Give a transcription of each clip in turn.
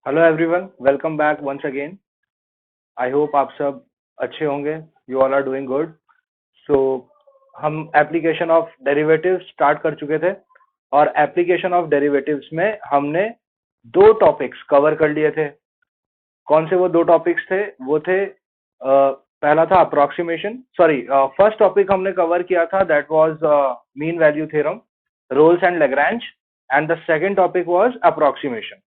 Hello everyone, welcome back once again. I hope आप सब अच्छे होंगे। You all are doing good. So हम एप्लीकेशन ऑफ डेरिवेटिव्स स्टार्ट कर चुके थे और एप्लीकेशन ऑफ डेरिवेटिव्स में हमने दो टॉपिक्स कवर कर लिए थे। कौन से वो दो टॉपिक्स थे? वो थे पहला था अप्रोक्सीमेशन, सॉरी, फर्स्ट टॉपिक हमने कवर किया था, that was mean value theorem, Rolle's and Lagrange, and the second topic was approximation.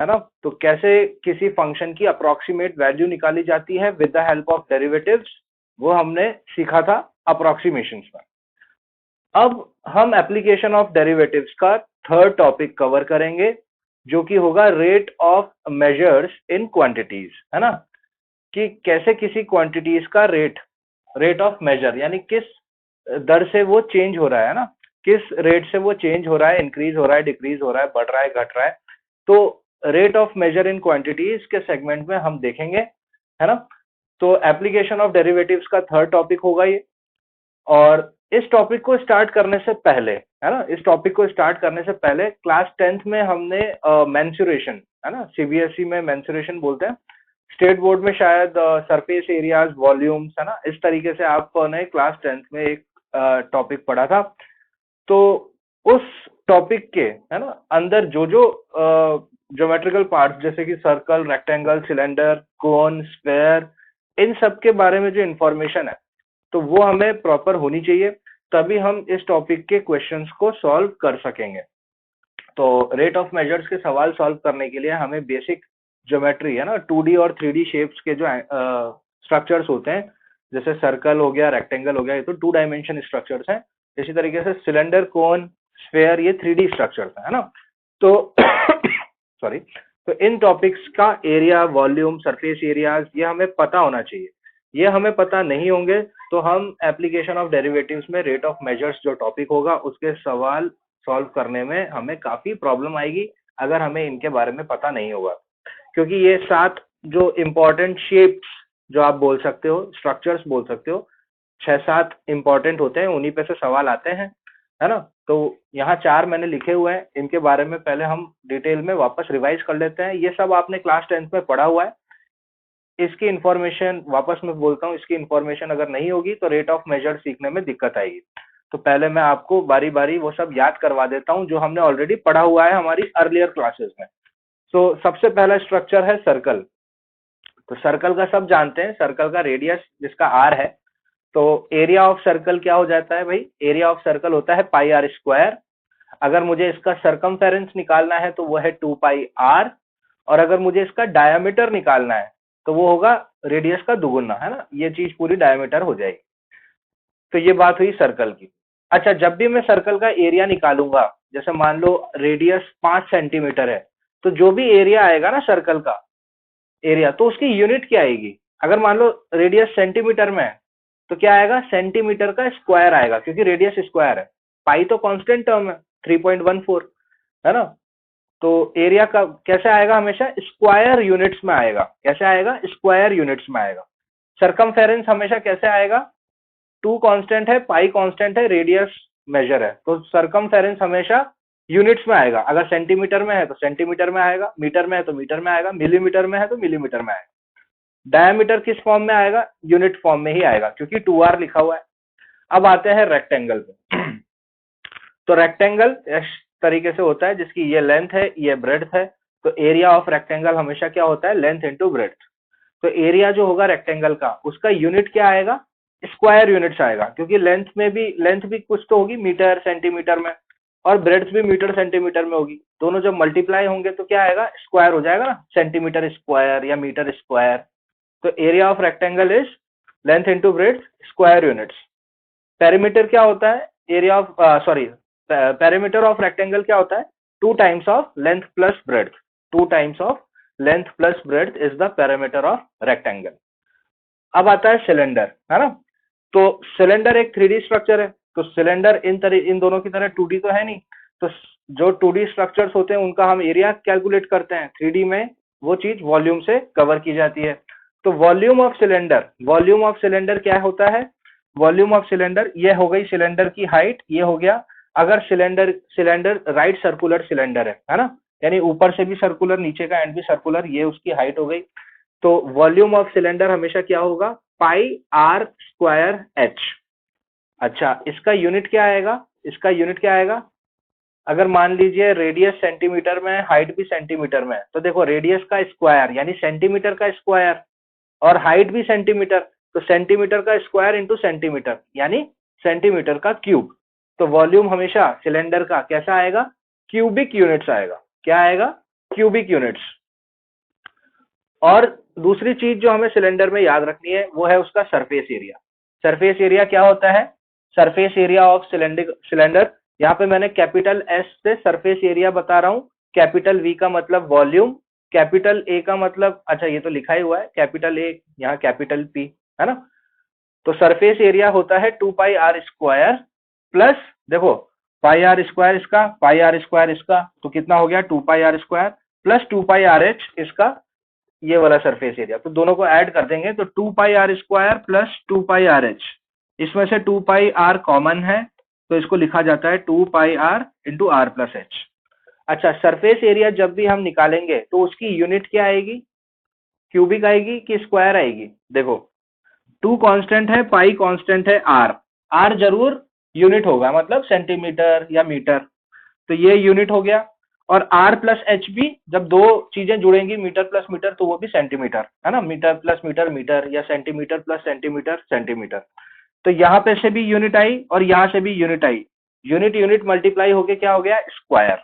है ना? तो कैसे किसी फंक्शन की अप्रोक्सीमेट वैल्यू निकाली जाती है with the help of derivatives, वो हमने सीखा था अप्रोक्सीमेशंस में। अब हम एप्लीकेशन ऑफ डेरिवेटिव्स का थर्ड टॉपिक कवर करेंगे, जो कि होगा rate of measures in quantities. है ना? कि कैसे किसी क्वांटिटीज का रेट रेट ऑफ मेजर, यानी किस दर से वो चेंज हो रहा है ना, किस रेट से वो चेंज हो रहा है, इंक्रीज हो रहा है, डिक्रीज हो रहा है, बढ़ रहा है, घट रहा है। तो rate of measure in quantities के सेगमेंट में हम देखेंगे। है ना? तो एप्लीकेशन ऑफ डेरिवेटिव्स का थर्ड टॉपिक होगा ये। और इस टॉपिक को स्टार्ट करने से पहले, है ना, इस टॉपिक को स्टार्ट करने से पहले क्लास 10th में हमने मेंसुरेशन, है ना, सीबीएसई में मेंसुरेशन बोलते हैं, स्टेट बोर्ड में शायद सरफेस एरियाज, वॉल्यूम्स, है ना, इस तरीके से आपने क्लास 10th में एक टॉपिक पढ़ा था। तो उस टॉपिक के, है ना, अंदर जो जो ज्योमेट्रिकल पार्ट्स जैसे कि सर्कल, रेक्टेंगल, सिलेंडर, कोन, स्फेयर, इन सब के बारे में जो इंफॉर्मेशन है, तो वो हमें प्रॉपर होनी चाहिए, तभी हम इस टॉपिक के क्वेश्चंस को सॉल्व कर सकेंगे। तो रेट ऑफ मेजर्स के सवाल सॉल्व करने के लिए हमें बेसिक ज्योमेट्री, है ना, 2D और 3D शेप्स के जो स्ट्रक्चर्स होते हैं, जैसे सर्कल हो गया, रेक्टेंगल हो गया, ये तो 2 डायमेंशन स्ट्रक्चर्स हैं। इसी तरीके से सिलेंडर, कोन, स्फेयर, ये 3D स्ट्रक्चर्स है ना? तो सॉरी, तो इन टॉपिक्स का एरिया, वॉल्यूम, सरफेस एरियाज, ये हमें पता होना चाहिए। ये हमें पता नहीं होंगे तो हम एप्लीकेशन ऑफ डेरिवेटिव्स में रेट ऑफ मेजर्स जो टॉपिक होगा उसके सवाल सॉल्व करने में हमें काफी प्रॉब्लम आएगी, अगर हमें इनके बारे में पता नहीं होगा। क्योंकि ये 7 जो इंपॉर्टेंट शेप्स, जो आप बोल सकते हो, स्ट्रक्चर्स बोल सकते हो, 6-7 इंपॉर्टेंट होते हैं, उन्हीं पे से सवाल आते हैं। है ना? तो यहाँ 4 मैंने लिखे हुए हैं, इनके बारे में पहले हम डिटेल में वापस रिवाइज कर लेते हैं। ये सब आपने क्लास 10th में पढ़ा हुआ है। इसकी इंफॉर्मेशन वापस मैं बोलता हूँ, इसकी इंफॉर्मेशन अगर नहीं होगी तो रेट ऑफ मेजर सीखने में दिक्कत आएगी। तो पहले मैं आपको बारी बारी वो सब याद करवा देता हूँ जो हमने ऑलरेडी पढ़ा हुआ है हमारी अर्लियर क्लासेस में। तो सबसे पहला स्ट्रक्चर है सर्कल। तो सर्कल का सब जानते हैं, सर्कल का रेडियस जिसका आर है। तो एरिया ऑफ सर्कल क्या हो जाता है भाई? एरिया ऑफ सर्कल होता है पाई आर स्क्वायर। अगर मुझे इसका सरकमफेरेंस निकालना है तो वो है 2 पाई आर। और अगर मुझे इसका डायमीटर निकालना है तो वो होगा रेडियस का दुगुना। है ना? ये चीज पूरी डायमीटर हो जाएगी। तो ये बात हुई सर्कल की। अच्छा, जब भी मैं सर्कल का एरिया निकालूंगा, जैसे मान लो रेडियस 5 सेंटीमीटर है, तो जो भी एरिया आएगा ना सर्कल का एरिया, तो उसकी यूनिट क्या आएगी? अगर मान लो रेडियस सेंटीमीटर में है तो क्या आएगा? सेंटीमीटर का स्क्वायर आएगा, क्योंकि रेडियस स्क्वायर है। पाई तो कांस्टेंट टर्म है, 3.14। है ना? तो एरिया का कैसे आएगा? हमेशा स्क्वायर यूनिट्स में आएगा। कैसे आएगा? स्क्वायर यूनिट्स में आएगा। सरकमफेरेंस हमेशा कैसे आएगा? 2 कांस्टेंट है, पाई कांस्टेंट है, रेडियस मेजर है, तो सरकमफेरेंस हमेशा यूनिट्स में आएगा। अगर सेंटीमीटर में है तो सेंटीमीटर में आएगा, मीटर में है तो मीटर में आएगा, मिलीमीटर में है तो मिलीमीटर में आएगा। डायमीटर किस फॉर्म में आएगा? यूनिट फॉर्म में ही आएगा, क्योंकि 2r लिखा हुआ है। अब आते हैं रेक्टेंगल पे। तो रेक्टेंगल इस तरीके से होता है, जिसकी ये लेंथ है, ये ब्रेड्थ है। तो एरिया ऑफ रेक्टेंगल हमेशा क्या होता है? Length into breadth. तो एरिया जो होगा रेक्टेंगल का, उसका यूनिट क्या आएगा? स्क्वायर यूनिट्स आएगा, क्योंकि लेंथ भी कुछ तो होगी, मीटर सेंटीमीटर में, और ब्रेड्थ भी मीटर सेंटीमीटर में होगी। दोनों जब मल्टीप्लाई होंगे तो क्या आएगा? स्क्वायर हो जाएगा ना, सेंटीमीटर स्क्वायर या मीटर स्क्वायर। तो area of rectangle is length into breadth, square units. Perimeter क्या होता है? Area of sorry perimeter of rectangle क्या होता है? 2 times of length plus breadth. 2 times of length plus breadth is the perimeter of rectangle. अब आता है cylinder. है ना? तो सिलेंडर एक 3D स्ट्रक्चर है। तो सिलेंडर इन दोनों की तरह 2D तो है नहीं। तो जो 2D स्ट्रक्चर्स होते हैं उनका हम एरिया कैलकुलेट करते हैं, 3D में वो चीज वॉल्यूम से कवर की जाती है। तो वॉल्यूम ऑफ सिलेंडर क्या होता है? वॉल्यूम ऑफ सिलेंडर, ये हो गई सिलेंडर की हाइट, ये हो गया। अगर cylinder cylinder right circular cylinder है ना, यानी ऊपर से भी सर्कुलर, नीचे का एंड भी सर्कुलर, ये उसकी हाइट हो गई। तो वॉल्यूम ऑफ सिलेंडर हमेशा क्या होगा, पाई आर स्क्वायर एच। अच्छा, इसका यूनिट क्या आएगा, इसका यूनिट क्या आएगा, अगर मान लीजिए रेडियस सेंटीमीटर में, हाइट भी सेंटीमीटर में है, तो देखो रेडियस का स्क्वायर यानी सेंटीमीटर का स्क्वायर, और हाइट भी सेंटीमीटर, तो सेंटीमीटर का स्क्वायर इंटू सेंटीमीटर यानी सेंटीमीटर का क्यूब। तो वॉल्यूम हमेशा सिलेंडर का कैसा आएगा, क्यूबिक यूनिट्स आएगा। क्या आएगा, क्यूबिक यूनिट्स। और दूसरी चीज जो हमें सिलेंडर में याद रखनी है वो है उसका सरफेस एरिया। सरफेस एरिया क्या होता है, सरफेस एरिया ऑफ सिलेंडर, यहाँ पे मैंने कैपिटल एस से सरफेस एरिया बता रहा हूँ, कैपिटल वी का मतलब वॉल्यूम, कैपिटल ए का मतलब, अच्छा ये तो लिखा ही हुआ है कैपिटल ए, यहाँ कैपिटल पी है ना। तो सरफेस एरिया होता है 2 पाई आर स्क्वायर प्लस, देखो पाई आर स्क्वायर इसका, पाई आर स्क्वायर इसका, तो कितना हो गया 2 pi r square plus 2 pi r h इसका, ये वाला सरफेस एरिया। तो दोनों को ऐड कर देंगे तो 2 pi r square plus 2 pi r h, इसमें से 2 पाई आर कॉमन है तो इसको लिखा जाता है 2 pi r into r plus h. अच्छा, सरफेस एरिया जब भी हम निकालेंगे तो उसकी यूनिट क्या आएगी, क्यूबिक आएगी कि स्क्वायर आएगी। देखो 2 कांस्टेंट है, पाई कांस्टेंट है, आर, आर जरूर यूनिट होगा, मतलब सेंटीमीटर या मीटर, तो ये यूनिट हो गया। और आर प्लस एच भी, जब दो चीजें जुड़ेंगी मीटर प्लस मीटर तो वो भी सेंटीमीटर है ना, मीटर प्लस मीटर मीटर, या सेंटीमीटर प्लस सेंटीमीटर सेंटीमीटर। तो यहाँ पे से भी यूनिट आई और यहाँ से भी यूनिट आई, यूनिट यूनिट मल्टीप्लाई होके क्या हो गया, स्क्वायर।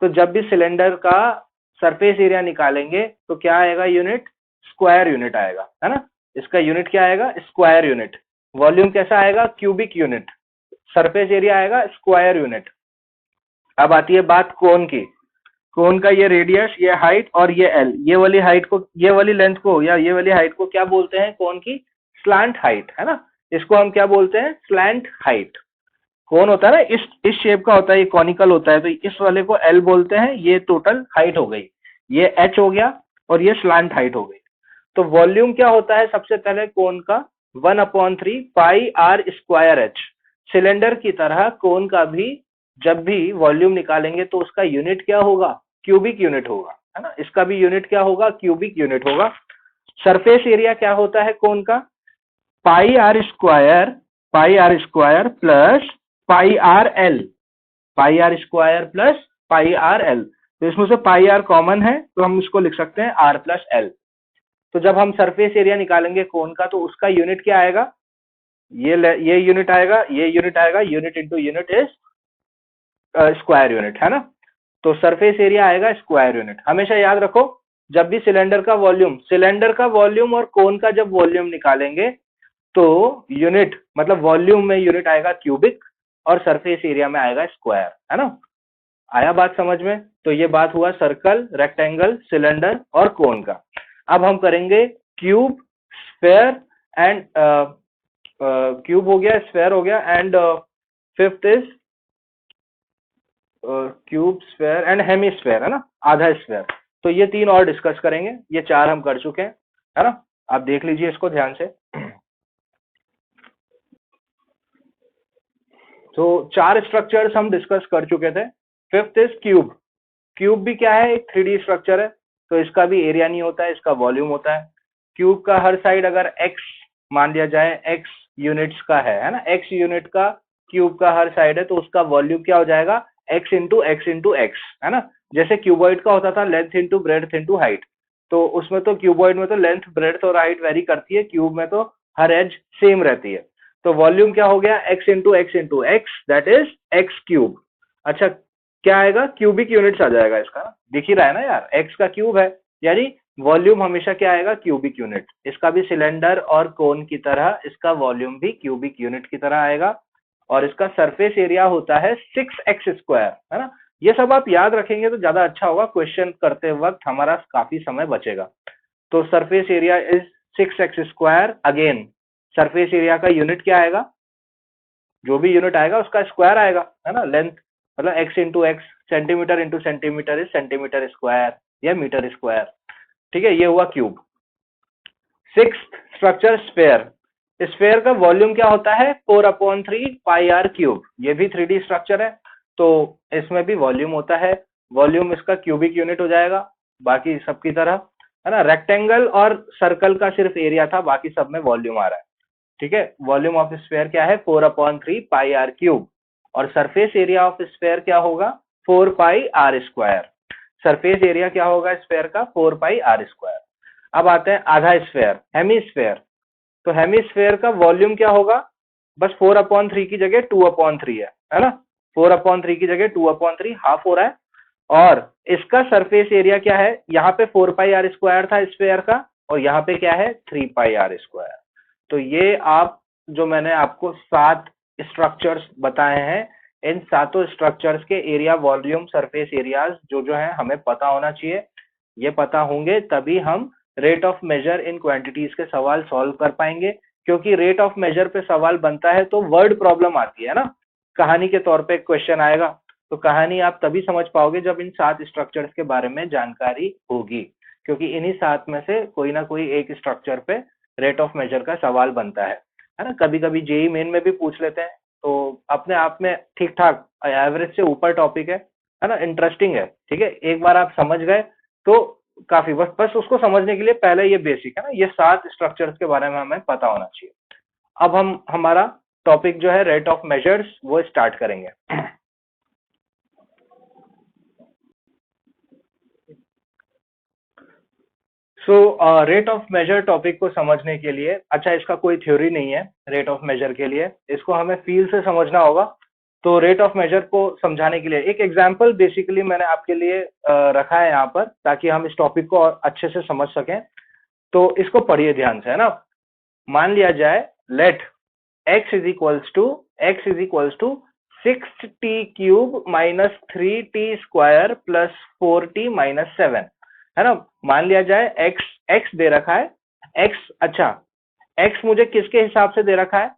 तो जब भी सिलेंडर का सरफेस एरिया निकालेंगे तो क्या आएगा यूनिट, स्क्वायर यूनिट आएगा है ना। इसका यूनिट क्या आएगा, स्क्वायर यूनिट। वॉल्यूम कैसा आएगा, क्यूबिक यूनिट। सरफेस एरिया आएगा स्क्वायर यूनिट। अब आती है बात कोन की, कोन का ये रेडियस, ये हाइट और ये एल, ये वाली हाइट को, ये वाली लेंथ को या ये वाली हाइट को क्या बोलते हैं, कोन की स्लैंट हाइट है ना। इसको हम क्या बोलते हैं, स्लैंट हाइट। कोन होता है ना इस शेप का होता है, ये कॉनिकल होता है, तो इस वाले को एल बोलते हैं। ये टोटल हाइट हो गई, ये एच हो गया और ये स्लैंट हाइट हो गई। तो वॉल्यूम क्या होता है सबसे पहले कोन का, 1/3 पाई आर स्क्वायर एच। सिलेंडर की तरह कोन का भी जब भी वॉल्यूम निकालेंगे तो उसका यूनिट क्या होगा, क्यूबिक यूनिट होगा है ना। इसका भी यूनिट क्या होगा, क्यूबिक यूनिट होगा। सरफेस एरिया क्या होता है कोन का, pi r square, pi r square plus pi r l, pi r square plus pi r l. तो इसमें से पाई आर कॉमन है तो हम इसको लिख सकते हैं आर प्लस एल। तो जब हम सरफेस एरिया निकालेंगे कोन का तो उसका यूनिट क्या आएगा, ये यूनिट आएगा, ये यूनिट आएगा, unit into unit is square unit है ना। तो सरफेस एरिया आएगा स्क्वायर यूनिट। हमेशा याद रखो जब भी सिलेंडर का वॉल्यूम और कोन का जब वॉल्यूम निकालेंगे तो यूनिट, मतलब वॉल्यूम में यूनिट आएगा क्यूबिक और सरफेस एरिया में आएगा स्क्वायर है ना। आया बात समझ में। तो ये बात हुआ सर्कल, रेक्टेंगल, सिलेंडर और कोन का। अब हम करेंगे क्यूब, स्फेयर एंड, क्यूब हो गया, स्फेयर हो गया, and fifth is cube, sphere and hemisphere है ना, आधा स्फेयर। तो ये 3 और डिस्कस करेंगे, ये 4 हम कर चुके हैं है ना। आप देख लीजिए इसको ध्यान से। तो 4 स्ट्रक्चर्स हम डिस्कस कर चुके थे। Fifth is cube. क्यूब भी क्या है, एक 3D स्ट्रक्चर है, तो इसका भी एरिया नहीं होता है, इसका वॉल्यूम होता है। क्यूब का हर साइड अगर x मान लिया जाए, x यूनिट्स का है ना, x यूनिट का क्यूब का हर साइड है, तो उसका वॉल्यूम क्या हो जाएगा, x इंटू एक्स है ना। जैसे क्यूबॉइड का होता था length into breadth into height, तो उसमें तो क्यूबॉइड में तो लेंथ ब्रेड्थ और हाइट वेरी करती है, क्यूब में तो हर एज सेम रहती है। तो वॉल्यूम क्या हो गया, x into x, that is x cube. अच्छा, क्या आएगा, क्यूबिक यूनिट्स आ जाएगा इसका, दिख ही रहा है ना यार, x का क्यूब है, यानी वॉल्यूम हमेशा क्या आएगा, क्यूबिक यूनिट। इसका भी सिलेंडर और कोन की तरह इसका वॉल्यूम भी क्यूबिक यूनिट की तरह आएगा। और इसका सरफेस एरिया होता है 6x² है ना। ये सब आप याद रखेंगे तो ज्यादा अच्छा होगा, क्वेश्चन करते वक्त हमारा काफी समय बचेगा। तो surface area is 6x²। Again surface area का यूनिट क्या आएगा, जो भी यूनिट आएगा उसका स्क्वायर आएगा है ना। लेंथ मतलब x into x, centimetre into centimetre is centimetre square या मीटर स्क्वायर। ठीक है, ये हुआ cube. Sixth structure sphere. Sphere का वॉल्यूम क्या होता है, 4/3 पाई आर क्यूब। ये भी 3D स्ट्रक्चर है, तो इसमें भी वॉल्यूम होता है। वॉल्यूम इसका क्यूबिक यूनिट हो जाएगा बाकी सबकी तरह, है ना। रेक्टेंगल और सर्कल का सिर्फ एरिया था, बाकी सब में वॉल्यूम आ रहा है, ठीक है। वॉल्यूम ऑफ स्फीयर क्या है 4/3 पाई आर क्यूब, और सरफेस एरिया ऑफ स्फीयर क्या होगा 4 pi r square. Surface area क्या होगा स्फीयर का 4 पाई आर स्क्वायर। अब आते हैं आधा स्फीयर हेमीस्फीयर। तो हेमीस्फीयर का वॉल्यूम क्या होगा, बस 4/3 की जगह 2/3 है ना। 4/3 की जगह 2/3 हाफ हो रहा है। और इसका सरफेस एरिया क्या है, यहाँ पे 4 पाई आर स्क्वायर था स्फीयर का, और यहाँ पे क्या है 3 पाई आर स्क्वायर। तो ये आप जो मैंने आपको 7 स्ट्रक्चर्स बताए हैं, इन सातों स्ट्रक्चर्स के एरिया वॉल्यूम सरफेस एरियाज जो जो है हमें पता होना चाहिए। ये पता होंगे तभी हम rate of measure in quantities के सवाल सॉल्व कर पाएंगे, क्योंकि रेट ऑफ मेजर पे सवाल बनता है तो वर्ड प्रॉब्लम आती है ना, कहानी के तौर पे क्वेश्चन आएगा, तो कहानी आप तभी समझ पाओगे जब इन 7 स्ट्रक्चर्स के बारे में जानकारी होगी, क्योंकि इन्हीं 7 में से कोई ना कोई एक स्ट्रक्चर पे रेट ऑफ मेजर का सवाल बनता है ना। कभी कभी जेई मेन में भी पूछ लेते हैं, तो अपने आप में ठीक ठाक एवरेज से ऊपर टॉपिक है ना, इंटरेस्टिंग है, ठीक है। एक बार आप समझ गए तो काफी, बस उसको समझने के लिए पहले ये बेसिक है ना, ये 7 स्ट्रक्चर्स के बारे में हमें पता होना चाहिए। अब हम हमारा टॉपिक जो है रेट ऑफ मेजर्स वो स्टार्ट करेंगे। So rate of measure topic को समझने के लिए, अच्छा इसका कोई थ्योरी नहीं है रेट ऑफ मेजर के लिए, इसको हमें फील से समझना होगा। तो रेट ऑफ मेजर को समझाने के लिए एक एग्जांपल बेसिकली मैंने आपके लिए रखा है यहाँ पर, ताकि हम इस टॉपिक को और अच्छे से समझ सकें। तो इसको पढ़िए ध्यान से, है ना। मान लिया जाए let x is equals to 6t³ minus 3t² plus 4t minus 7, है ना। मान लिया जाए x दे रखा है, x, अच्छा x मुझे किसके हिसाब से दे रखा है,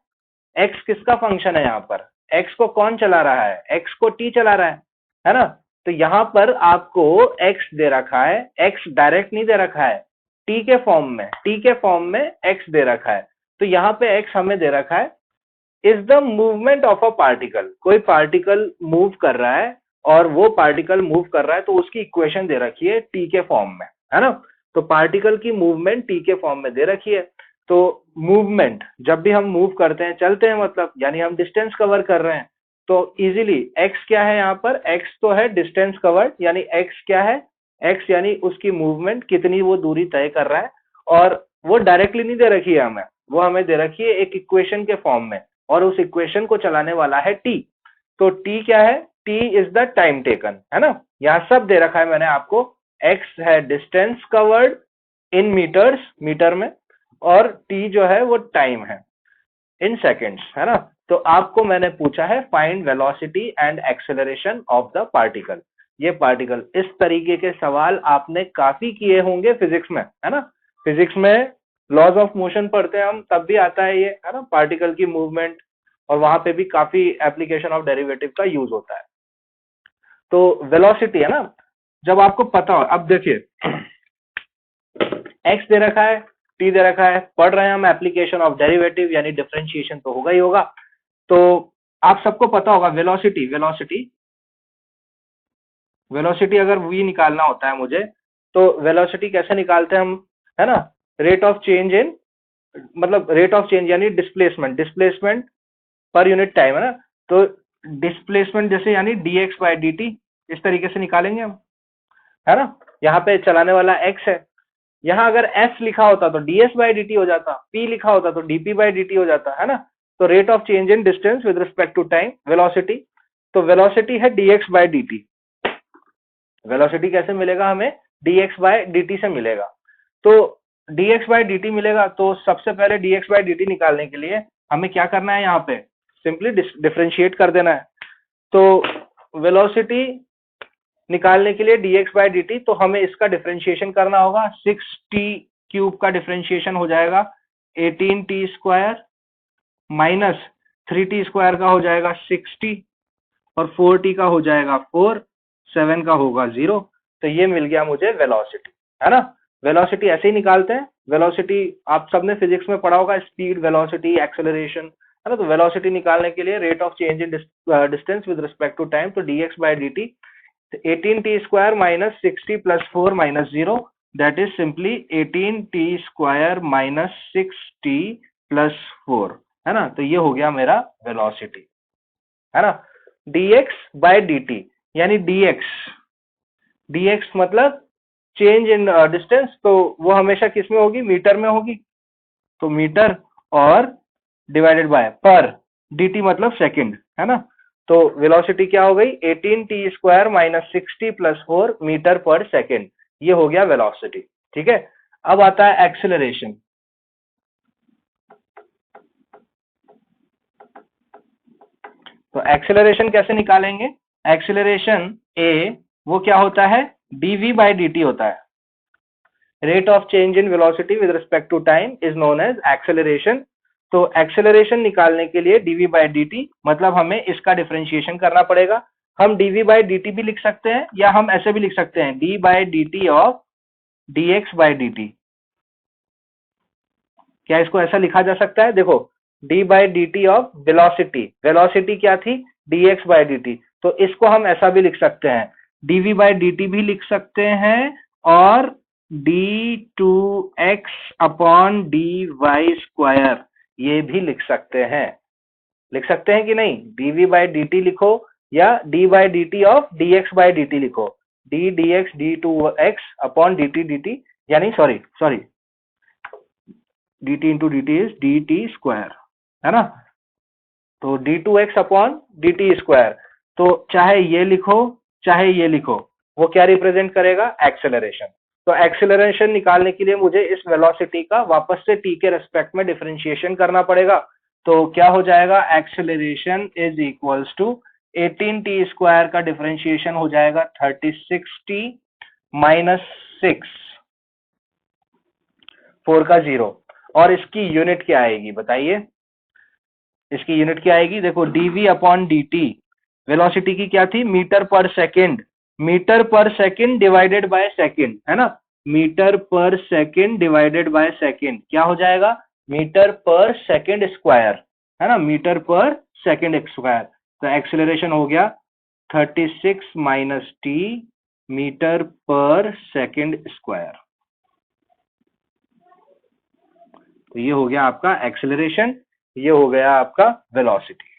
x किसका फंक्शन है यहाँ पर, x को कौन चला रहा है, x को t चला रहा है ना। तो यहाँ पर आपको x दे रखा है, x डायरेक्ट नहीं दे रखा है, t के फॉर्म में x दे रखा है। तो यहाँ पे x हमें दे रखा है is the movement of a particle, कोई पार्टिकल मूव कर रहा है, और वो पार्टिकल मूव कर रहा है तो उसकी इक्वेशन दे रखी है टी के फॉर्म में, है ना। तो पार्टिकल की मूवमेंट टी के फॉर्म में दे रखी है। तो मूवमेंट जब भी हम मूव करते हैं, चलते हैं मतलब, यानी हम डिस्टेंस कवर कर रहे हैं, तो इजीली x क्या है यहाँ पर, x तो है डिस्टेंस कवर्ड, यानी x क्या है, x यानी उसकी मूवमेंट कितनी वो दूरी तय कर रहा है, और वो डायरेक्टली नहीं दे रखी है हमें, वो हमें दे रखी है एक इक्वेशन के फॉर्म में, और उस इक्वेशन को चलाने वाला है t। तो t क्या है, t is the time taken, है ना। यहाँ सब दे रखा है मैंने आपको, x है distance covered in meters, meter में, और t जो है वो टाइम है इन सेकेंड्स, है ना। तो आपको मैंने पूछा है find velocity and acceleration of the particle. ये पार्टिकल, इस तरीके के सवाल आपने काफी किए होंगे फिजिक्स में, है ना। फिजिक्स में लॉज ऑफ मोशन पढ़ते हैं हम, तब भी आता है ये, है ना, पार्टिकल की मूवमेंट, और वहां पे भी काफी एप्लीकेशन ऑफ डेरिवेटिव का यूज होता है। तो वेलोसिटी, है ना, जब आपको पता हो, अब देखिए x दे रखा है, t दे रखा है, पढ़ रहे हैं हम एप्लीकेशन ऑफ डेरिवेटिव, यानी डिफरेंशिएशन तो होगा ही होगा। तो आप सबको पता होगा वेलोसिटी, वेलोसिटी अगर v निकालना होता है मुझे, तो वेलोसिटी कैसे निकालते हैं हम, है ना, रेट ऑफ चेंज इन, मतलब रेट ऑफ चेंज यानी डिस्प्लेसमेंट पर यूनिट टाइम, है ना। तो डिस्प्लेसमेंट जैसे यानी dx बाय dt, इस तरीके से निकालेंगे हम, है ना। यहाँ पे चलाने वाला x है, यहाँ अगर s लिखा होता तो ds बाय dt हो जाता, p लिखा होता तो dp बाय dt हो जाता, है ना। तो rate of change in distance with respect to time, velocity. तो वेलोसिटी है dx बाय dt। वेलोसिटी कैसे मिलेगा हमें, dx बाय dt से मिलेगा। तो dx बाय dt मिलेगा, तो सबसे पहले dx बाय dt निकालने के लिए हमें क्या करना है, यहाँ पे सिंपली डिफरेंशिएट कर देना है। तो वेलोसिटी निकालने के लिए dx बाय dt, तो हमें इसका डिफरेंशिएशन करना होगा, 6t³ का डिफरेंशिएशन हो जाएगा 18t² माइनस 3t² का हो जाएगा 60, और 4t का हो जाएगा 4, 7 का होगा 0। तो ये मिल गया मुझे वेलोसिटी, है ना। वेलोसिटी ऐसे ही निकालते हैं। वेलोसिटी आप सबने फिजिक्स में पढ़ा होगा, स्पीड, वेलोसिटी, एक्सेलरेशन, है ना। तो वेलोसिटी निकालने के लिए rate of change in distance with respect to time, तो dx बाय dt तो 18t² minus 60 plus 4 minus 0, that is simply 18t² minus 6t plus 4, है ना। तो ये हो गया मेरा वेलोसिटी, है ना। dx by dt, यानी dx मतलब चेंज इन डिस्टेंस, तो वो हमेशा किस में होगी, मीटर में होगी, तो मीटर और डिवाइडेड बाय पर, dt मतलब सेकंड, है ना। तो वेलोसिटी क्या हो गई, 18t² minus 60 plus 4 मीटर पर सेकंड, ये हो गया वेलोसिटी, ठीक है। अब आता है एक्सेलरेशन। तो एक्सेलरेशन कैसे निकालेंगे, एक्सेलरेशन ए वो क्या होता है, dv by dt होता है। Rate of change in velocity with respect to time is known as acceleration. तो एक्सेलरेशन निकालने के लिए dv by dt मतलब हमें इसका डिफरेंशिएशन करना पड़ेगा। हम dv by dt भी लिख सकते हैं, या हम ऐसे भी लिख सकते हैं d by dt of dx by dt। क्या इसको ऐसा लिखा जा सकता है, देखो d by dt of velocity, velocity क्या थी, dx by dt, तो इसको हम ऐसा भी लिख सकते हैं, dv by dt भी लिख सकते हैं, और d2x अपॉन dy² ये भी लिख सकते हैं, लिख सकते हैं कि नहीं, dv by dt लिखो या d by dt of dx by dt लिखो, d dx d2x upon dt यानी sorry dt into dt is dt², है ना। तो d2x अपॉन dt², तो चाहे ये लिखो चाहे ये लिखो, वो क्या रिप्रेजेंट करेगा, एक्सेलरेशन। तो एक्सेलरेशन निकालने के लिए मुझे इस वेलोसिटी का वापस से t के रेस्पेक्ट में डिफरेंशिएशन करना पड़ेगा। तो क्या हो जाएगा, acceleration is equals to 18t² का डिफरेंशिएशन हो जाएगा 36t माइनस 6, 4 का 0, और इसकी यूनिट क्या आएगी बताइए, इसकी यूनिट क्या आएगी, देखो dv अपॉन dt, वेलोसिटी की क्या थी, मीटर पर सेकंड, मीटर पर सेकंड डिवाइडेड बाय सेकंड, है ना, मीटर पर सेकंड डिवाइडेड बाय सेकंड क्या हो जाएगा, मीटर पर सेकंड स्क्वायर, है ना, मीटर पर सेकंड स्क्वायर। तो एक्सेलरेशन हो गया 36 माइनस टी मीटर पर सेकंड स्क्वायर। तो ये हो गया आपका एक्सेलरेशन, ये हो गया आपका वेलोसिटी।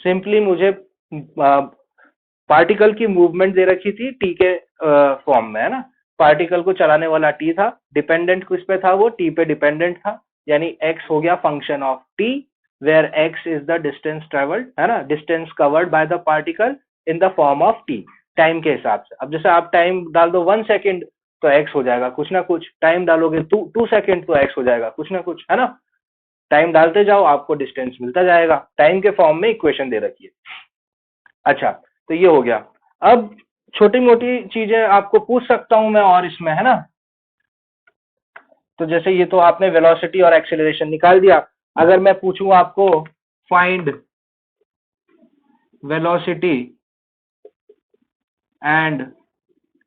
सिंपली मुझे पार्टिकल की मूवमेंट दे रखी थी टी के फॉर्म में, है ना, पार्टिकल को चलाने वाला टी था, डिपेंडेंट किस पे था, वो टी पे डिपेंडेंट था, यानी एक्स हो गया function of t, where x is the distance travelled, है ना, distance covered by the particle in the form of t, time के हिसाब से। अब जैसे आप टाइम डाल दो 1 सेकेंड तो एक्स हो जाएगा कुछ ना कुछ, टाइम डालोगे 2 सेकेंड तो एक्स हो जाएगा कुछ ना कुछ, है ना, टाइम डालते जाओ आपको डिस्टेंस मिलता जाएगा, टाइम के फॉर्म में इक्वेशन दे रखी है। अच्छा, तो ये हो गया। अब छोटी मोटी चीजें आपको पूछ सकता हूं मैं और इसमें, है ना, तो जैसे ये तो आपने वेलोसिटी और एक्सेलरेशन निकाल दिया, अगर मैं पूछूं आपको find velocity and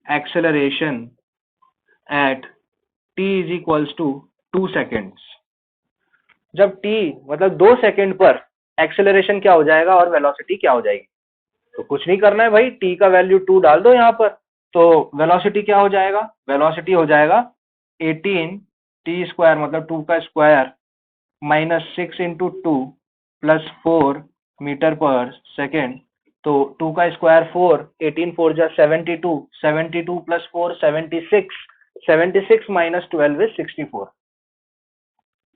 acceleration at t is equals to 2 seconds, जब t मतलब 2 सेकेंड पर एक्सेलरेशन क्या हो जाएगा और वेलोसिटी क्या हो जाएगी, तो कुछ नहीं करना है भाई, t का वैल्यू 2 डाल दो यहाँ पर, तो वेलोसिटी क्या हो जाएगा, वेलोसिटी हो जाएगा 18t² मतलब 2 का square minus 6 into 2 plus 4 meter per second, तो 2 का स्क्वायर 4, 18 4 जा 72, 72 प्लस 4 76, 76 माइनस 12 इज 64,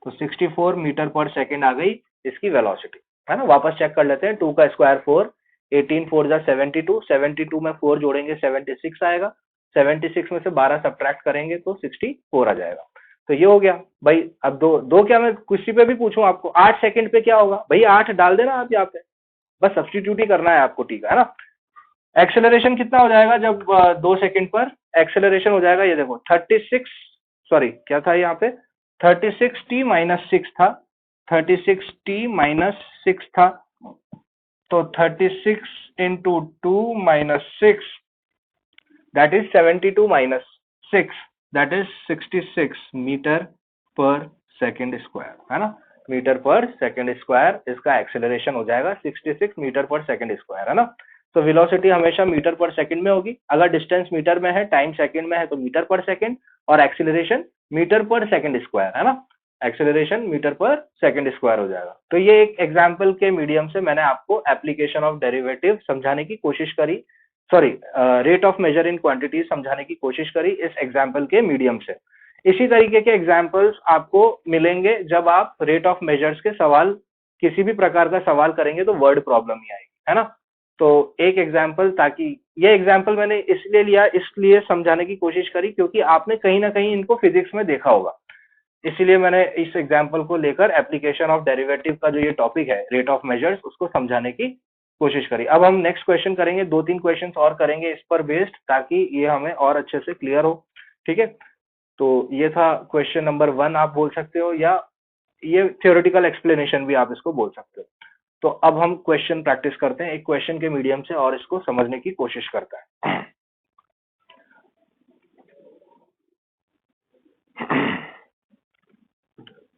तो 64 मीटर पर सेकेंड आ गई इसकी वेलोसिटी, है ना। वापस चेक कर लेते हैं, 2 का स्क्वायर 4, 18 4 जा 72, 72 में 4 जोड़ेंगे 76 आएगा, 76 में से 12 सब्ट्रैक्ट करेंगे तो 64 आ जाएगा। तो ये हो गया भाई। अब दो दो क्या मैं किसी पे भी पूछूं आपको 8 सेकंड पे क्या होगा, भाई 8 डाल देना आप यहाँ पे, बस सब्सटीट्यूट ही करना है आपको, ठीक है ना। एक्सेलरेशन कितना हो जाएगा जब 2 सेकंड पर, एक्सेलरेशन हो जाएगा ये देखो 36, सॉरी क्या था यहाँ पे, 36t माइनस 6 था, 36t माइनस 6 था, तो 36 into 2 minus 6 that is 72 minus 6 that is 66 meter per second square, है ना। मीटर पर सेकंड स्क्वायर, इसका एक्सेलरेशन हो जाएगा 66 मीटर पर सेकंड स्क्वायर, है ना। तो वेलोसिटी हमेशा मीटर पर सेकंड में होगी, अगर डिस्टेंस मीटर में है, टाइम सेकंड में है तो मीटर पर सेकंड, और एक्सेलरेशन मीटर पर सेकंड स्क्वायर, है ना। एक्सेलरेशन मीटर पर सेकंड स्क्वायर हो जाएगा। तो ये एक एग्जाम्पल के मीडियम से मैंने आपको एप्लीकेशन ऑफ डेरिवेटिव समझाने की कोशिश करी, sorry rate of measure in quantity समझाने की कोशिश करी इस एग्जाम्पल के मीडियम से। इसी तरीके के एग्जाम्पल्स आपको मिलेंगे जब आप रेट ऑफ मेजर्स के सवाल, किसी भी प्रकार का सवाल करेंगे तो वर्ड प्रॉब्लम ही आएगी, है ना। तो एक एग्जाम्पल, ताकि ये एग्जाम्पल मैंने इसलिए लिया, इसलिए समझाने की कोशिश करी क्योंकि आपने कहीं ना कहीं इनको फिजिक्स में देखा होगा, इसीलिए मैंने इस एग्जाम्पल को लेकर एप्लीकेशन ऑफ डेरिवेटिव का जो ये टॉपिक है रेट ऑफ मेजर्स, उसको समझाने की कोशिश करी। अब हम नेक्स्ट क्वेश्चन करेंगे, 2-3 क्वेश्चंस और करेंगे इस पर बेस्ड, ताकि ये हमें और अच्छे से क्लियर हो, ठीक है। तो ये था क्वेश्चन नंबर 1 आप बोल सकते हो, या ये थियोरेटिकल एक्सप्लेनेशन भी आप इसको बोल सकते हो। तो अब हम क्वेश्चन प्रैक्टिस करते हैं एक क्वेश्चन के मीडियम से, और इसको समझने की कोशिश करता है।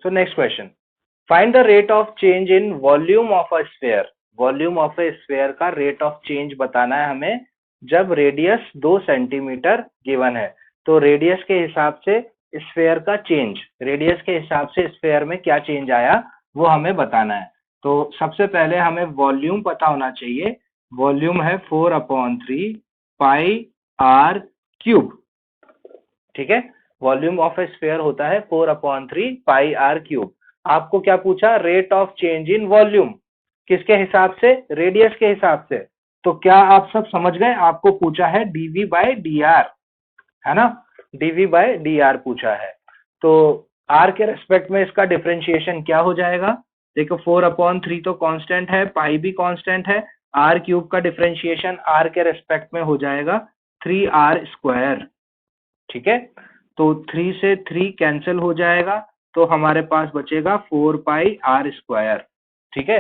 So next question, find the rate of change in volume of a sphere. Volume of A sphere का रेट ऑफ चेंज बताना है हमें जब रेडियस 2 सेंटीमीटर गिवन है। तो रेडियस के हिसाब से स्फेयर का चेंज, रेडियस के हिसाब से स्फेयर में क्या चेंज आया वो हमें बताना है। तो सबसे पहले हमें वॉल्यूम पता होना चाहिए। वॉल्यूम है 4/3 पाई आर क्यूब, ठीक है। वॉल्यूम ऑफ ए स्फेयर होता है 4/3 पाई आर क्यूब। आपको क्या पूछा, rate of change in volume, किसके हिसाब से, रेडियस के हिसाब से। तो क्या आप सब समझ गए, आपको पूछा है डीवी बाय डी आर, है ना, डीवी बाय डी आर पूछा है। तो आर के रेस्पेक्ट में इसका डिफरेंशिएशन क्या हो जाएगा, देखो 4/3 तो कांस्टेंट है, पाई भी कांस्टेंट है, आर क्यूब का डिफरेंशिएशन आर के रेस्पेक्ट में हो जाएगा 3r स्क्वायर, ठीक है। तो 3 से 3 कैंसिल हो जाएगा, तो हमारे पास बचेगा 4 पाई आर स्क्वायर, ठीक है।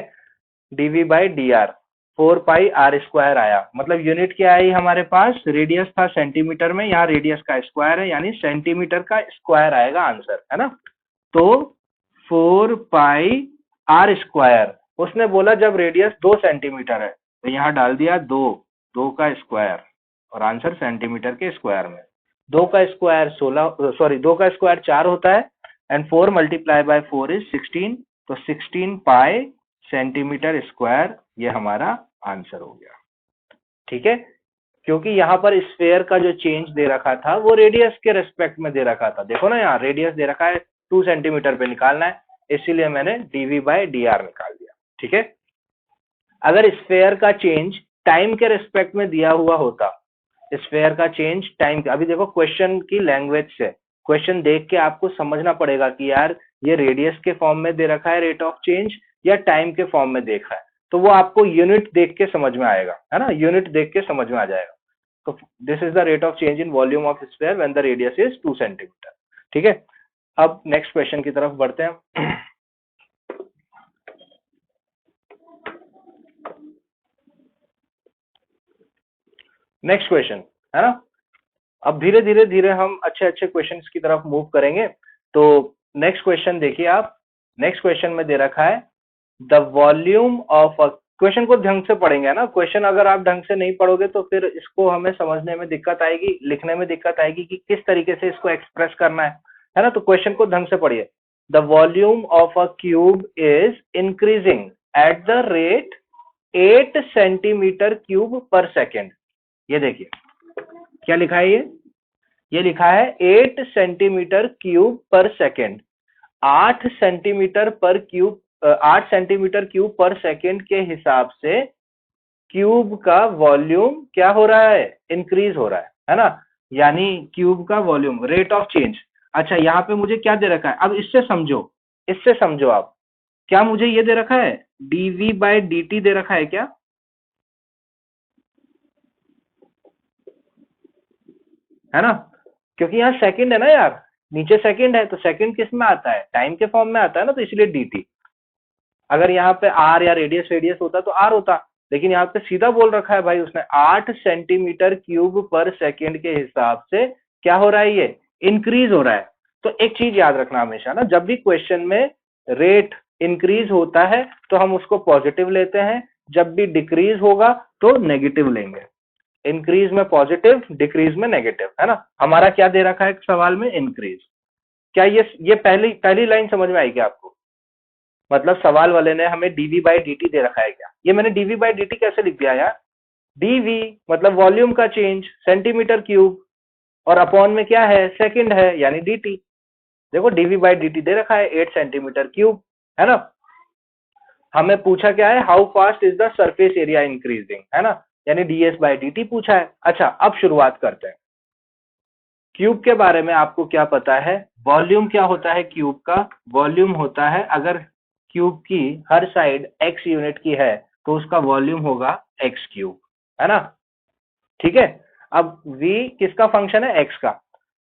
Dv by d r 4 pi r square आया, मतलब यूनिट क्या आई हमारे पास, रेडियस था सेंटीमीटर में, यहाँ रेडियस का स्क्वायर है, यानी सेंटीमीटर का स्क्वायर आएगा आंसर, है ना। तो 4 पाई आर स्क्वायर, उसने बोला जब रेडियस 2 सेंटीमीटर है, तो यहाँ डाल दिया 2 का स्क्वायर, और आंसर सेंटीमीटर के स्क्वायर में। 2 का स्क्वायर 16, सॉरी 2 का स्क्वायर 4 होता है, एंड 4 मल्टीप्लाई बाय 4 इज 16, तो 16 पाई सेंटीमीटर स्क्वायर, ये हमारा आंसर हो गया, ठीक है। क्योंकि यहाँ पर स्फेयर का जो चेंज दे रखा था वो रेडियस के रेस्पेक्ट में दे रखा था, देखो ना यहाँ रेडियस दे रखा है 2 सेंटीमीटर पे निकालना है, इसीलिए मैंने डीवी बाय डी आर निकाल दिया, ठीक है। अगर स्फेयर का चेंज टाइम के रेस्पेक्ट में दिया हुआ होता, स्फेयर का चेंज टाइम, अभी देखो क्वेश्चन की लैंग्वेज से, क्वेश्चन देख के आपको समझना पड़ेगा कि यार ये रेडियस के फॉर्म में दे रखा है रेट ऑफ चेंज या टाइम के फॉर्म में देखा है, तो वो आपको यूनिट देख के समझ में आएगा, है ना, यूनिट देख के समझ में आ जाएगा। तो this is the rate of change in volume of sphere when the radius is 2 centimetre, ठीक है। अब नेक्स्ट क्वेश्चन की तरफ बढ़ते हैं। नेक्स्ट क्वेश्चन, है ना। अब धीरे धीरे धीरे हम अच्छे अच्छे क्वेश्चंस की तरफ मूव करेंगे। तो नेक्स्ट क्वेश्चन देखिए आप, नेक्स्ट क्वेश्चन में दे रखा है the volume of a, question को ढंग से पढ़ेंगे ना, क्वेश्चन अगर आप ढंग से नहीं पढ़ोगे तो फिर इसको हमें समझने में दिक्कत आएगी, लिखने में दिक्कत आएगी कि किस तरीके से इसको एक्सप्रेस करना है ना। तो क्वेश्चन को ढंग से पढ़िए। The volume of a cube is increasing at the rate 8 centimetre cube पर सेकेंड। ये देखिए क्या लिखा है, ये लिखा है 8 सेंटीमीटर क्यूब पर सेकेंड। 8 सेंटीमीटर पर क्यूब, 8 सेंटीमीटर क्यूब पर सेकेंड के हिसाब से क्यूब का वॉल्यूम क्या हो रहा है, इंक्रीज हो रहा है ना। यानी क्यूब का वॉल्यूम, रेट ऑफ चेंज। अच्छा यहाँ पे मुझे क्या दे रखा है, अब इससे समझो, इससे समझो आप, क्या मुझे ये दे रखा है डीवी बाय डी टी दे रखा है क्या, है ना। क्योंकि यहाँ सेकंड है ना यार, नीचे सेकंड है, तो सेकंड किस में आता है, टाइम के फॉर्म में आता है ना, तो इसलिए dt। अगर यहाँ पे आर या रेडियस रेडियस होता तो आर होता, लेकिन यहाँ पे सीधा बोल रखा है भाई उसने 8 सेंटीमीटर क्यूब पर सेकंड के हिसाब से क्या हो रहा है, ये इंक्रीज हो रहा है। तो एक चीज याद रखना हमेशा ना, जब भी क्वेश्चन में रेट इंक्रीज होता है तो हम उसको पॉजिटिव लेते हैं, जब भी डिक्रीज होगा तो नेगेटिव लेंगे। इंक्रीज में पॉजिटिव, डिक्रीज में नेगेटिव, है ना। हमारा क्या दे रखा है सवाल में? इंक्रीज। क्या ये पहली पहली लाइन समझ में आई क्या आपको? मतलब सवाल वाले ने हमें डीवी बाई डी दे रखा है क्या? ये मैंने डीवी बाई डी कैसे लिख दिया यार? डीवी मतलब वॉल्यूम का चेंज, सेंटीमीटर क्यूब, और अपॉन में क्या है? सेकंड है, यानी dt। देखो डीवी बाई डी दे रखा है 8 सेंटीमीटर क्यूब, है ना। हमें पूछा क्या है? How fast is the surface area increasing, है ना, यानी ds बाई dt पूछा है। अच्छा, अब शुरुआत करते हैं। क्यूब के बारे में आपको क्या पता है? वॉल्यूम क्या होता है क्यूब का? वॉल्यूम होता है, अगर क्यूब की हर साइड x यूनिट की है तो उसका वॉल्यूम होगा x क्यूब, है ना। ठीक है। अब v किसका फंक्शन है? x का।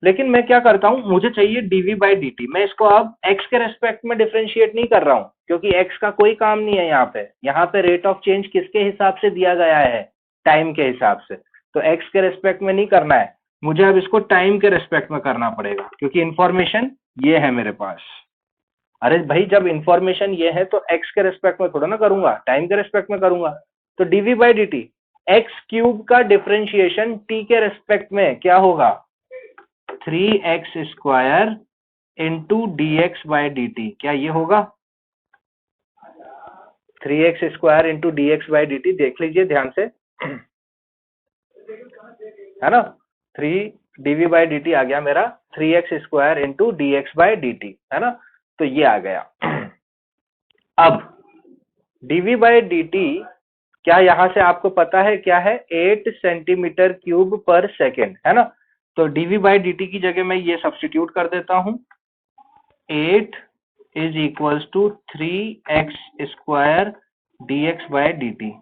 लेकिन मैं क्या करता हूं, मुझे चाहिए dv बाई dt। मैं इसको अब x के रेस्पेक्ट में डिफरेंशिएट नहीं कर रहा हूं, क्योंकि x का कोई काम नहीं है यहाँ पे। यहाँ पे रेट ऑफ चेंज किसके हिसाब से दिया गया है? टाइम के हिसाब से। तो x के रेस्पेक्ट में नहीं करना है मुझे, अब इसको टाइम के रेस्पेक्ट में करना पड़ेगा, क्योंकि इंफॉर्मेशन ये है मेरे पास। अरे भाई, जब इंफॉर्मेशन ये है तो x के रेस्पेक्ट में थोड़ा ना करूंगा, टाइम के रेस्पेक्ट में करूंगा। तो dv by dt, x cube का डिफरेंशिएशन t के रेस्पेक्ट में क्या होगा? 3x square into D x by d T. क्या ये होगा? 3x square into D x by d T. देख लीजिए ध्यान से, है ना। 3 dv बाई डी टी आ गया मेरा 3x square into D x by d T, है ना। तो ये आ गया। अब dv बाई डी टी क्या यहाँ से आपको पता है क्या है? 8 सेंटीमीटर क्यूब पर सेकेंड, है ना। तो dv बाई डी टी की जगह मैं ये सब्सटीट्यूट कर देता हूं, 8 is equals to 3x square d x by d t.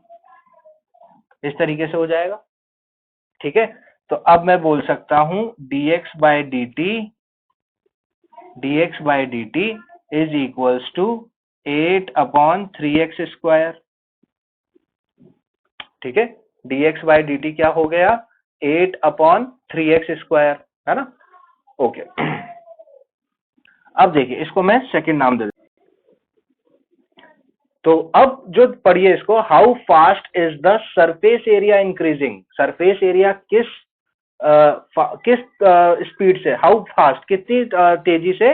इस तरीके से हो जाएगा, ठीक है। तो अब मैं बोल सकता हूं dx by d t is equals to 8 upon 3x square, ठीक है। dx बाई डी टी क्या हो गया? 8 अपॉन 3x स्क्वायर, है ना। ओके। अब देखिए, इसको मैं सेकंड नाम दे देता। तो अब जो पढ़िए इसको, how fast is the surface area increasing. Surface area किस स्पीड से, हाउ फास्ट, कितनी तेजी से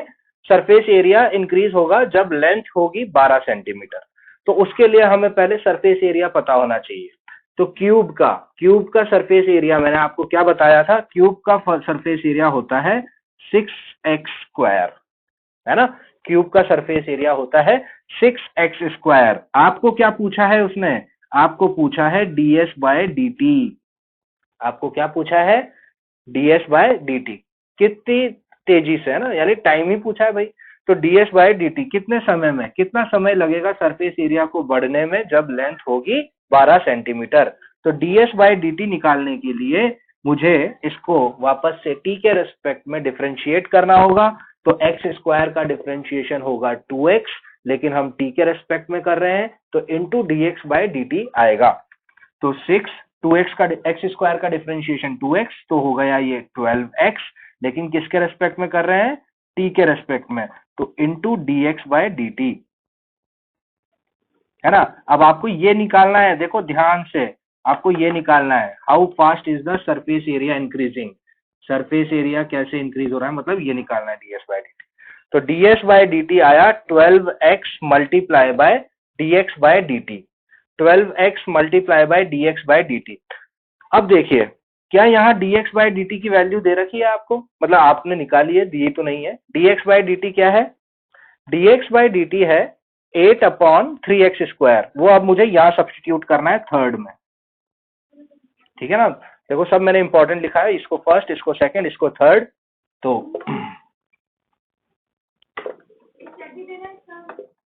सरफेस एरिया इंक्रीज होगा जब लेंथ होगी 12 सेंटीमीटर। तो उसके लिए हमें पहले सरफेस एरिया पता होना चाहिए। तो क्यूब का सरफेस एरिया मैंने आपको क्या बताया था? क्यूब का सरफेस एरिया होता है 6x स्क्वायर, है ना। क्यूब का सरफेस एरिया होता है 6x स्क्वायर। आपको क्या पूछा है उसने? आपको पूछा है ds बाय dt। आपको क्या पूछा है? ds bye dt। कितनी तेजी से, है ना, यानी टाइम ही पूछा है भाई। तो ds बाय dt कितने समय में, कितना समय लगेगा सरफेस एरिया को बढ़ने में जब लेंथ होगी 12 सेंटीमीटर। तो ds बाय dt निकालने के लिए मुझे इसको वापस से t के रेस्पेक्ट में डिफरेंशिएट करना होगा। तो एक्स स्क्वायर का डिफरेंशिएशन होगा 2x, लेकिन हम t के रेस्पेक्ट में कर रहे हैं तो इंटू dx बाय dt आएगा। तो 6 2x का एक्स स्क्वायर का डिफरेंशिएशन 2x, तो हो गया ये 12x, लेकिन किसके रेस्पेक्ट में कर रहे हैं? t के रेस्पेक्ट में, तो इंटू dx बाय dt, है ना। अब आपको ये निकालना है, देखो ध्यान से, आपको ये निकालना है how fast is the surface area increasing. Surface area कैसे इंक्रीज हो रहा है, मतलब ये निकालना है ds बाय dt। तो ds बाय dt आया 12x multiply by dx by dt, 12x multiply by dx by dt। अब देखिए, क्या यहाँ dx बाय dt की वैल्यू दे रखी है आपको? मतलब आपने निकाली है, दी तो नहीं है। dx बाय dt क्या है? dx बाय dt है 8 अपॉन 3x स्क्वायर। वो अब मुझे यहाँ सब्सटीट्यूट करना है थर्ड में, ठीक है ना। देखो सब मैंने इंपॉर्टेंट लिखा है, इसको फर्स्ट, इसको सेकंड, इसको थर्ड।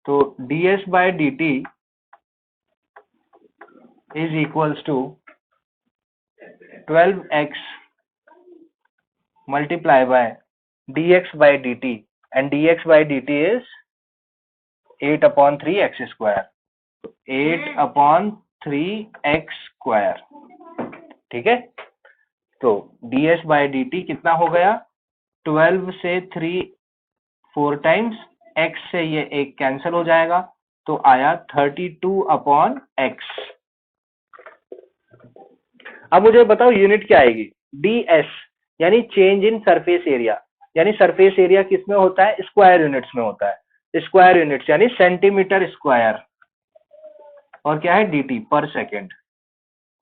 तो ds bye dt is equals to 12x multiply by dx by dt, and dx by dt is 8 upon 3x square, 8 upon 3x square, ठीक है। तो ds by dt कितना हो गया? 12 से 3 4 टाइम्स x से ये एक कैंसिल हो जाएगा, तो आया 32/x। अब मुझे बताओ यूनिट क्या आएगी? ds, यानी चेंज इन सरफेस एरिया। यानी सरफेस एरिया किस में होता है? स्क्वायर यूनिट्स में होता है। स्क्वायर यूनिट्स यानी सेंटीमीटर स्क्वायर। और क्या है? dt पर सेकेंड,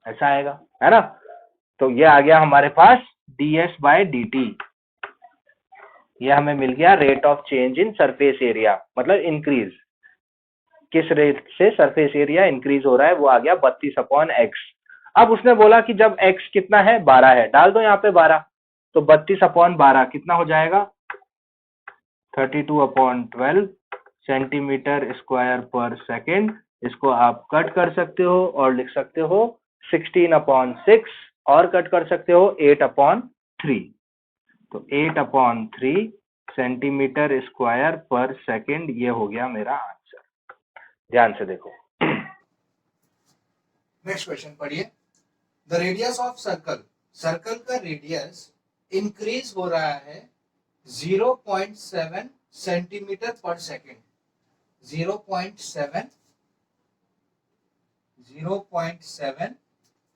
ऐसा आएगा, है ना? तो ये आ गया हमारे पास ds/dt। ये हमें मिल गया rate of change in surface area, मतलब इंक्रीज, किस रेट से सरफेस एरिया इंक्रीज हो रहा है, वो आ गया 32/x। अब उसने बोला कि जब x कितना है? 12 है, डाल दो यहाँ पे 12, तो 32/12 कितना हो जाएगा? 32/12 सेंटीमीटर स्क्वायर पर सेकेंड। इसको आप कट कर सकते हो और लिख सकते हो 16/6, और कट कर सकते हो 8/3। तो 8/3 सेंटीमीटर स्क्वायर पर सेकेंड, ये हो गया मेरा आंसर। ध्यान से देखो। नेक्स्ट क्वेश्चन पढ़िए। The radius of circle, circle का रेडियस इंक्रीज हो रहा है 0.7 सेंटीमीटर पर सेकेंड। 0.7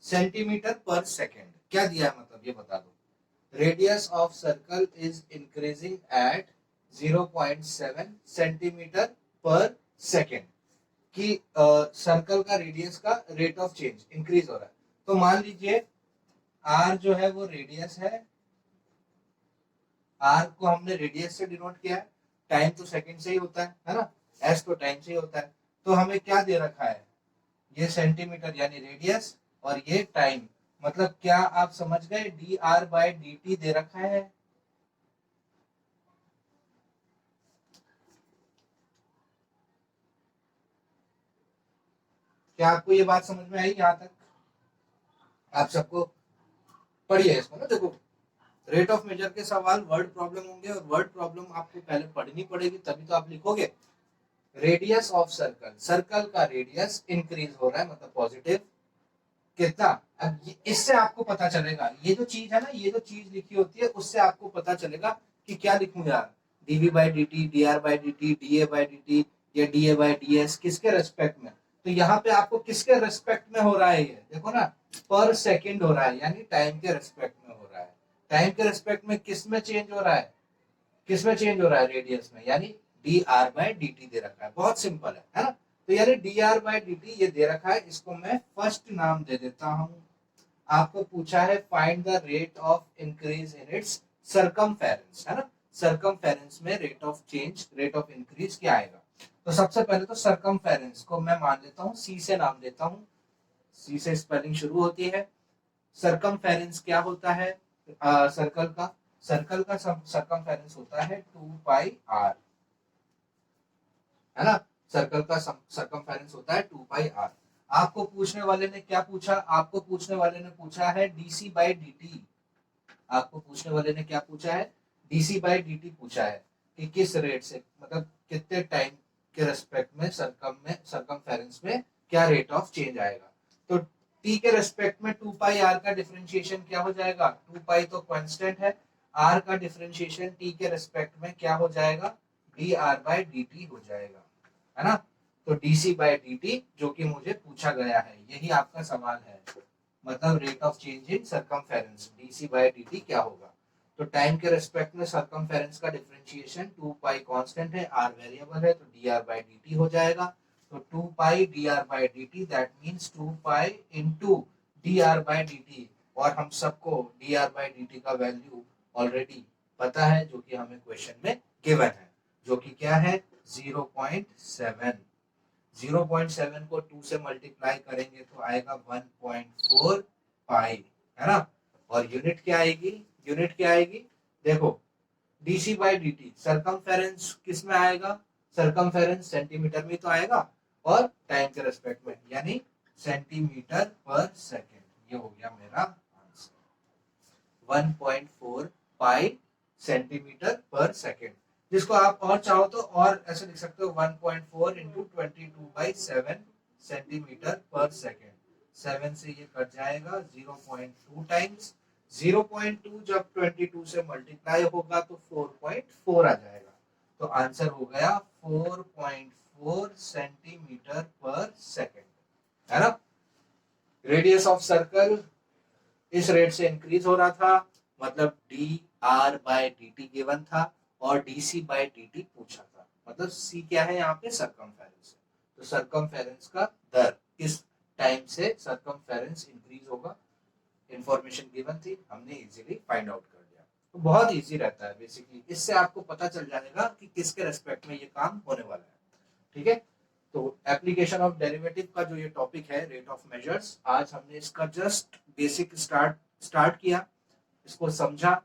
सेंटीमीटर पर सेकेंड क्या दिया है, मतलब ये बता दो। Radius of circle is increasing at 0.7 centimetre पर सेकेंड कि सर्कल का रेडियस का रेट ऑफ चेंज इंक्रीज हो रहा है। तो मान लीजिए आर जो है वो रेडियस है, आर को हमने रेडियस से डिनोट किया है, टाइम तो सेकंड से ही होता है ना, एस तो टाइम से ही होता है। तो हमें क्या दे रखा है? ये सेंटीमीटर यानी रेडियस, और ये टाइम, मतलब क्या आप समझ गए? dr/dt दे रखा है। क्या आपको ये बात समझ में आई यहाँ तक? आप सबको पढ़िए इसको ना, देखो रेट ऑफ मेजर के सवाल वर्ड प्रॉब्लम होंगे, और वर्ड प्रॉब्लम आपको पहले पढ़नी पड़ेगी, तभी तो आप लिखोगे। रेडियस ऑफ सर्कल, सर्कल का रेडियस इंक्रीज हो रहा है, मतलब पॉजिटिव कितना। अब इससे आपको पता चलेगा, ये जो चीज है ना, ये जो चीज लिखी होती है उससे आपको पता चलेगा कि क्या लिखूं यार, dv/dt, dr/dt, da/dt या da/ds किसके रेस्पेक्ट में। तो यहाँ पे आपको किसके रेस्पेक्ट में हो रहा है? ये देखो ना, पर सेकंड हो रहा है, यानी टाइम के रेस्पेक्ट में हो रहा है। टाइम के रेस्पेक्ट में किस में चेंज हो रहा है? किस में चेंज हो रहा है? रेडियस में, यानी dr/dt दे रखा है। बहुत सिंपल है ना? तो यानी dr/dt ये दे रखा है, इसको मैं फर्स्ट नाम दे देता हूं। आपको पूछा है find the rate of increase in its circumference, है ना? सरकमफेरेंस में rate of change, rate of increase क्या आएगा? तो सबसे पहले तो सरकमफेरेंस को मैं मान लेता हूं, सी से नाम देता हूं, सी से स्पेलिंग शुरू होती है। सरकमफेरेंस क्या होता है? सर्कल का, सर्कल का सरकमफेरेंस होता है 2πr, है ना? सर्कल का सरकमफेरेंस होता है 2πr। आपको पूछने वाले ने क्या पूछा? आपको पूछने वाले ने पूछा है dc/dt। आपको पूछने वाले ने क्या पूछा है? dc/dt पूछा है कि किस रेट से, मतलब कितने टाइम के रेस्पेक्ट में सरकमफेरेंस में क्या रेट ऑफ चेंज आएगा। तो t के रेस्पेक्ट में 2πr का डिफरेंशिएशन क्या हो जाएगा? 2π तो कांस्टेंट है, r का डिफरेंशिएशन t के रेस्पेक्ट में क्या हो जाएगा? dr/dt हो जाएगा, है ना? तो dc/dt जो कि मुझे पूछा गया है, यही आपका सवाल है, मतलब rate of change in circumference dc/dt क्या होगा। तो टाइम के रेस्पेक्ट में सरकमफेरेंस का डिफरेंशिएशन 2π कांस्टेंट है, r वेरिएबल है, तो dr/dt हो जाएगा। तो 2π dr/dt that means 2π into dr/dt, और हम सबको dr/dt का वैल्यू ऑलरेडी पता है, जो कि हमें क्वेश्चन में गिवन है, जो कि क्या है? 0.7। 0.7 को 2 से मल्टीप्लाई करेंगे तो आएगा 1.4 पाई, है ना? और यूनिट क्या आएगी? यूनिट क्या आएगी? देखो dc/dt सरकमफेरेंस किस में आएगा? सरकमफेरेंस सेंटीमीटर में तो आएगा, और टाइम के रेस्पेक्ट में, यानी सेंटीमीटर पर सेकेंड। ये हो गया मेरा आंसर, 1.4 पाई सेंटीमीटर पर सेकेंड। जिसको आप और चाहो तो और ऐसे लिख सकते हो, 1.4 इंटू 22/7 सेंटीमीटर पर सेकेंड। 7 से ये कट जाएगा, 0.2 टाइम्स 0.2 जब 22 से मल्टीप्लाई होगा तो 4.4 आ जाएगा। तो आंसर हो गया 4.4 सेंटीमीटर पर सेकेंड, है ना। रेडियस ऑफ सर्कल इस रेट से इंक्रीज हो रहा था, मतलब d r by d t given था और d c by d t पूछा था, मतलब सी क्या है यहाँ पे, सरकमफेरेंस है। तो सरकमफेरेंस का दर किस टाइम से सरकमफेरेंस इंक्रीज होगा, इंफॉर्मेशन गिवन थी, हमने इजीली फाइंड आउट कर दिया। तो बहुत इजी रहता है बेसिकली, इससे आपको पता चल जाएगा कि किसके रेस्पेक्ट में ये काम होने वाला है, ठीक है। तो एप्लीकेशन ऑफ डेरिवेटिव का जो ये टॉपिक है, रेट ऑफ मेजर्स, आज हमने इसका जस्ट बेसिक स्टार्ट किया, इसको समझा,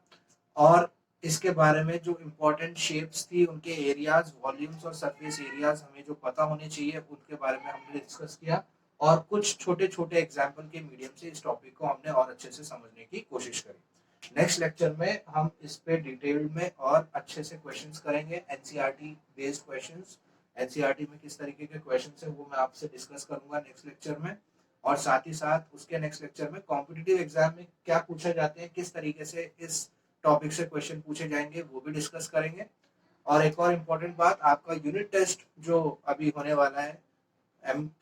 और इसके बारे में जो इम्पोर्टेंट शेप्स थी, उनके एरियाज, वॉल्यूम्स और सरफेस एरियाज हमें जो पता होने चाहिए, उनके बारे में हमने डिस्कस किया, और कुछ छोटे छोटे एग्जाम्पल के मीडियम से इस टॉपिक को हमने और अच्छे से समझने की कोशिश करी। नेक्स्ट लेक्चर में हम इस पे डिटेल में और अच्छे से क्वेश्चंस करेंगे, एनसीईआरटी बेस्ड क्वेश्चंस, एनसीईआरटी में किस तरीके के क्वेश्चंस है वो मैं आपसे डिस्कस करूंगा नेक्स्ट लेक्चर में, और साथ ही साथ उसके नेक्स्ट लेक्चर में कॉम्पिटिटिव एग्जाम में क्या पूछा जाते हैं, किस तरीके से इस टॉपिक से क्वेश्चन पूछे जाएंगे, वो भी डिस्कस करेंगे। और एक और इम्पोर्टेंट बात, आपका यूनिट टेस्ट जो अभी होने वाला है,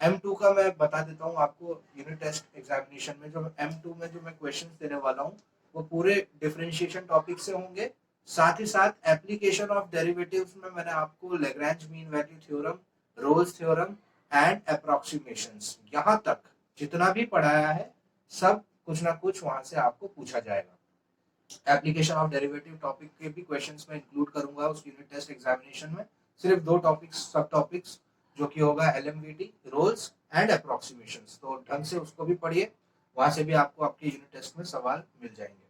M2 का मैं बता देता हूँ आपको। यूनिट टेस्ट एग्जामिनेशन में जो M2 में जो मैं क्वेश्चंस देने वाला हूँ, वो पूरे डिफरेंशिएशन टॉपिक से होंगे, साथ ही साथ एप्लीकेशन ऑफ डेरिवेटिव्स में मैंने आपको Lagrange mean value theorem, Rolle's theorem and approximations, यहाँ तक जितना भी पढ़ाया है सब कुछ ना कुछ वहां से आपको पूछा जाएगा। एप्लीकेशन ऑफ डेरिवेटिव टॉपिक के भी क्वेश्चंस मैं इंक्लूड करूंगा उस यूनिट टेस्ट एग्जामिनेशन में, सिर्फ 2 टॉपिक्स, सब टॉपिक्स, जो कि होगा एलएमवीटी, रोल्स एंड अप्रोक्सीमेशंस। तो ढंग से उसको भी पढ़िए, वहां से भी आपको आपके यूनिट टेस्ट में सवाल मिल जाएंगे।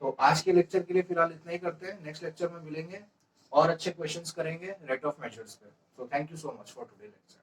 तो आज के लेक्चर के लिए फिलहाल इतना ही करते हैं, नेक्स्ट लेक्चर में मिलेंगे और अच्छे क्वेश्चंस करेंगे रेट ऑफ मेजर्स पे। तो thank you so much for today lecture.